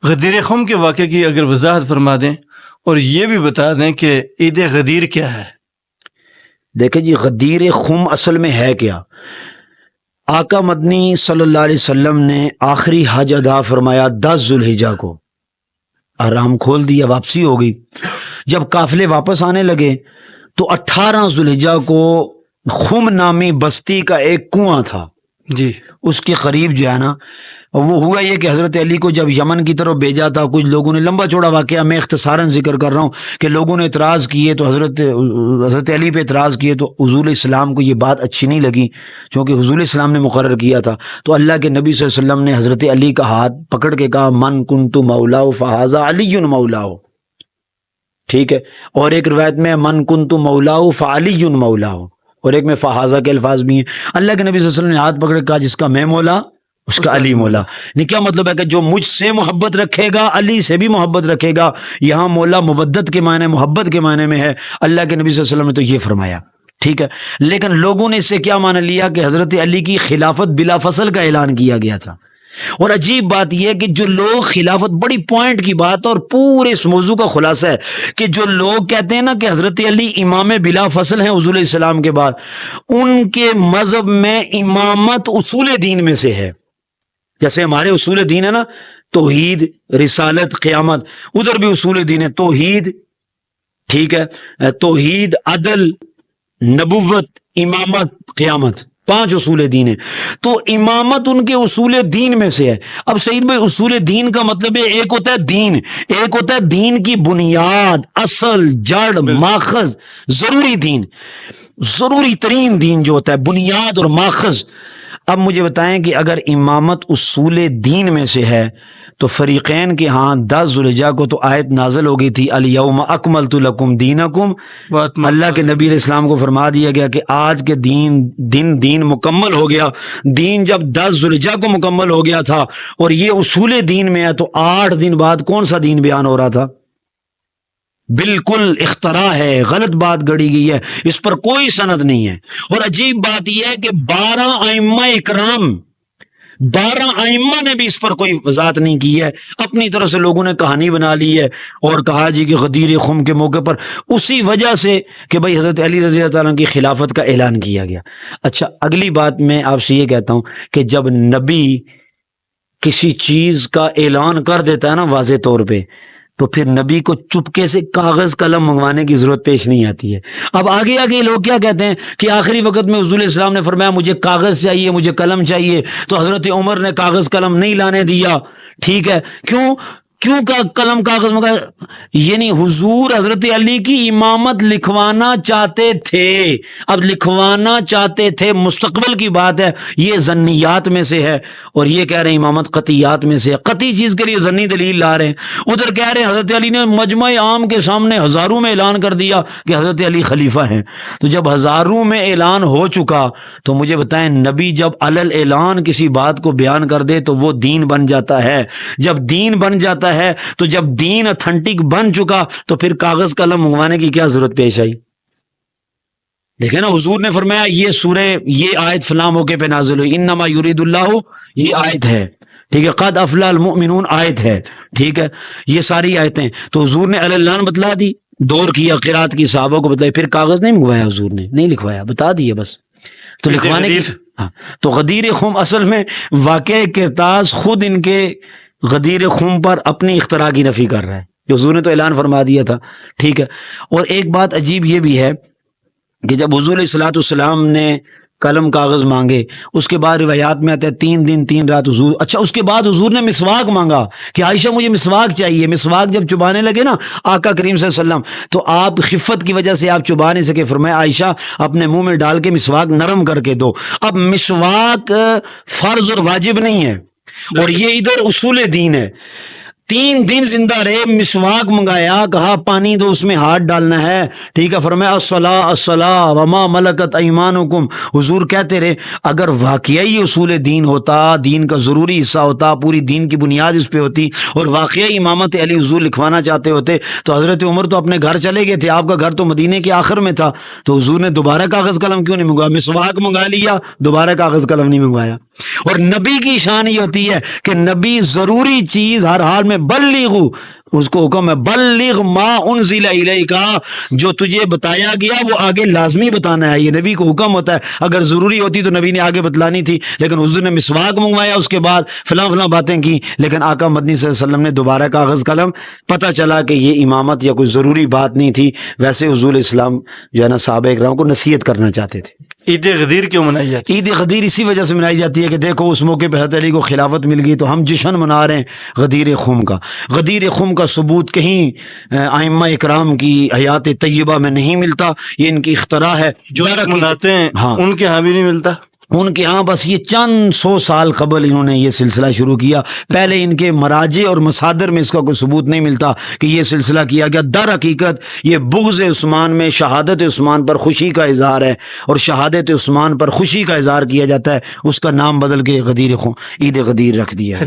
غدیر خم کے واقعے کی اگر وضاحت فرما دیں اور یہ بھی بتا دیں کہ عید غدیر کیا ہے۔ دیکھیں جی، غدیر خم اصل میں ہے کیا؟ آقا مدنی صلی اللہ علیہ وسلم نے آخری حج ادا فرمایا 10 ذوالحجہ کو، آرام کھول دیا، واپسی ہو گئی۔ جب قافلے واپس آنے لگے تو 18 ذوالحجہ کو خم نامی بستی کا ایک کنواں تھا جی، اس کے قریب جو ہے نا، وہ ہوا یہ کہ حضرت علی کو جب یمن کی طرف بھیجا تھا، کچھ لوگوں نے، لمبا چوڑا واقعہ میں اختصاراً ذکر کر رہا ہوں کہ لوگوں نے اعتراض کیے تو حضرت علی پہ اعتراض کیے تو حضور اسلام کو یہ بات اچھی نہیں لگی، چونکہ حضور اسلام نے مقرر کیا تھا۔ تو اللہ کے نبی صلی اللہ علیہ وسلم نے حضرت علی کا ہاتھ پکڑ کے کہا من کنت مولاہ فہذا علی مولاہ، ٹھیک ہے، اور ایک روایت میں من کنت مولاہ فعلی مولاہ، اور ایک میں فہذا کے الفاظ بھی ہیں۔ اللہ کے نبی صلی اللہ علیہ وسلم نے ہاتھ پکڑ کے کہا جس کا میں مولا اس کا علی مولا۔ نہیں، کیا مطلب ہے کہ جو مجھ سے محبت رکھے گا علی سے بھی محبت رکھے گا۔ یہاں مولا مودت کے معنی، محبت کے معنی میں ہے۔ اللہ کے نبی صلی اللہ علیہ وسلم نے تو یہ فرمایا، ٹھیک ہے، لیکن لوگوں نے اس سے کیا معنی لیا کہ حضرت علی کی خلافت بلا فصل کا اعلان کیا گیا تھا۔ اور عجیب بات یہ ہے کہ جو لوگ خلافت، بڑی پوائنٹ کی بات اور پورے اس موضوع کا خلاصہ ہے کہ جو لوگ کہتے ہیں نا کہ حضرت علی امام بلا فصل ہیں حضور علیہ السلام کے بعد، ان کے مذہب میں امامت اصول دین میں سے ہے۔ جیسے ہمارے اصول دین ہے نا، توحید، رسالت، قیامت، ادھر بھی اصول دین ہے توحید، ٹھیک ہے، توحید، عدل، نبوت، امامت، قیامت، 5 اصول دین ہے۔ تو امامت ان کے اصول دین میں سے ہے۔ اب سعید بھائی، اصول دین کا مطلب ہے ایک ہوتا ہے دین، ایک ہوتا ہے دین کی بنیاد، اصل، جڑ، ماخذ، ضروری دین، ضروری ترین دین جو ہوتا ہے، بنیاد اور ماخذ۔ اب مجھے بتائیں کہ اگر امامت اصول دین میں سے ہے تو فریقین کے ہاں 10 ذوالحجہ کو تو آیت نازل ہو گئی تھی الیوم اکملت لکم دینکم، اللہ کے نبی علیہ السلام کو فرما دیا گیا کہ آج کے دین مکمل ہو گیا۔ دین جب 10 ذوالحجہ کو مکمل ہو گیا تھا اور یہ اصول دین میں ہے تو 8 دن بعد کون سا دین بیان ہو رہا تھا؟ بالکل اختراع ہے، غلط بات گڑی گئی ہے، اس پر کوئی سند نہیں ہے۔ اور عجیب بات یہ ہے کہ 12 ائمہ اکرام، 12 ائمہ نے بھی اس پر کوئی وضاحت نہیں کی ہے، اپنی طرف سے لوگوں نے کہانی بنا لی ہے اور کہا جی کہ غدیر خم کے موقع پر اسی وجہ سے کہ بھائی حضرت علی رضی اللہ تعالیٰ کی خلافت کا اعلان کیا گیا۔ اچھا، اگلی بات میں آپ سے یہ کہتا ہوں کہ جب نبی کسی چیز کا اعلان کر دیتا ہے نا واضح طور پہ، تو پھر نبی کو چپکے سے کاغذ قلم منگوانے کی ضرورت پیش نہیں آتی ہے۔ اب آگے لوگ کیا کہتے ہیں کہ آخری وقت میں حضور علیہ السلام نے فرمایا مجھے کاغذ چاہیے، مجھے قلم چاہیے، تو حضرت عمر نے کاغذ قلم نہیں لانے دیا، ٹھیک ہے، کیوں قلم کاغذ منگایا؟ یعنی حضور حضرت علی کی امامت لکھوانا چاہتے تھے، اب لکھوانا چاہتے تھے، مستقبل کی بات ہے، یہ ظنیات میں سے ہے، اور یہ کہہ رہے ہیں امامت قطعیات میں سے ہے، قطعی چیز کے لیے ظنی دلیل لا رہے ہیں۔ ادھر کہہ رہے ہیں حضرت علی نے مجمع عام کے سامنے ہزاروں میں اعلان کر دیا کہ حضرت علی خلیفہ ہیں۔ تو جب ہزاروں میں اعلان ہو چکا تو مجھے بتائیں، نبی جب علل اعلان کسی بات کو بیان کر دے تو وہ دین بن جاتا ہے۔ جب دین بن جاتا ہے تو جب دین اتھینٹک بن چکا تو پھر کاغذ قلم منگوانے کی کیا ضرورت پیش آئی؟ دیکھیں نا، حضور نے فرمایا یہ آیت فلاں موقع پہ نازل ہوئی، انما یرید اللہ، یہ آیت ہے، ٹھیک ہے، قد افلح المؤمنون آیت ہے، ٹھیک ہے، یہ ساری آیتیں تو حضور نے اعلان بتلا دی، دور کیا، قرات کی، صحابہ کو بتلائی، پھر کاغذ نہیں منگوایا، حضور نے نہیں لکھوایا، بتا دیے بس۔ تو لکھوانے کی تو غدیر خم اصل میں واقع کرتاز خود ان کے غدیر خم پر اپنی اختراع کی نفی کر رہا ہے، جو حضور نے تو اعلان فرما دیا تھا، ٹھیک ہے۔ اور ایک بات عجیب یہ بھی ہے کہ جب حضور علیہ الصلوۃ والسلام نے قلم کاغذ مانگے، اس کے بعد روایات میں آتا ہے 3 دن 3 رات حضور، اچھا اس کے بعد حضور نے مسواک مانگا کہ عائشہ مجھے مسواک چاہیے۔ مسواک جب چبانے لگے نا آقا کریم صلی اللہ علیہ وسلم تو آپ خفت کی وجہ سے آپ چبا نہیں سکے، فرمایا عائشہ اپنے منہ میں ڈال کے مسواک نرم کر کے دو۔ اب مسواک فرض اور واجب نہیں ہے، اور یہ ادھر اصول دین ہے۔ 3 دن زندہ رہے، مسواک منگایا، کہا پانی دو، اس میں ہاتھ ڈالنا ہے، ٹھیک ہے، فرمایا الصلاۃ الصلاۃ وما ملکت ایمانکم۔ حضور کہتے رہے اگر واقعی اصول دین ہوتا، دین کا ضروری حصہ ہوتا، پوری دین کی بنیاد اس پہ ہوتی، اور واقعی امامت علی حضور لکھوانا چاہتے ہوتے تو حضرت عمر تو اپنے گھر چلے گئے تھے، آپ کا گھر تو مدینے کے آخر میں تھا، تو حضور نے دوبارہ کاغذ قلم کیوں نہیں منگوایا؟ مسواک منگا لیا، دوبارہ کاغذ قلم نہیں منگوایا۔ اور نبی کی شان یہ ہوتی ہے کہ نبی ضروری چیز ہر حال میں ہے بلغ، اس کو حکم ہے بلغ ما انزل الیک، جو تجھے بتایا گیا وہ آگے لازمی بتانا ہے. یہ نبی کو حکم ہوتا ہے. اگر ضروری ہوتی تو نبی نے آگے بتلانی تھی، لیکن حضور نے مسواک منگوایا، اس کے بعد فلاں فلاں باتیں کی، لیکن آقا مدنی صلی اللہ علیہ وسلم نے دوبارہ کاغذ قلم. پتہ چلا کہ یہ امامت یا کوئی ضروری بات نہیں تھی. ویسے حضور اسلام جو ہے نا صحابہ اکرام کو نصیحت کرنا چاہتے تھے. عید غدیر کیوں منائی جاتی ہے؟ عید غدیر اسی وجہ سے منائی جاتی ہے کہ دیکھو اس موقع پہ حضرت علی کو خلافت مل گئی، تو ہم جشن منا رہے ہیں غدیر خم کا. غدیر خم کا ثبوت کہیں ائمہ اکرام کی حیات طیبہ میں نہیں ملتا، یہ ان کی اختراع ہے. جو مناتے ہیں ہاں ان کے ہاں بھی نہیں ملتا. ان کے ہاں بس یہ چند 100 سال قبل انہوں نے یہ سلسلہ شروع کیا. پہلے ان کے مراجع اور مصادر میں اس کا کوئی ثبوت نہیں ملتا کہ یہ سلسلہ کیا گیا. در حقیقت یہ بغض عثمان میں شہادت عثمان پر خوشی کا اظہار ہے، اور شہادت عثمان پر خوشی کا اظہار کیا جاتا ہے. اس کا نام بدل کے غدیر عید غدیر رکھ دیا ہے.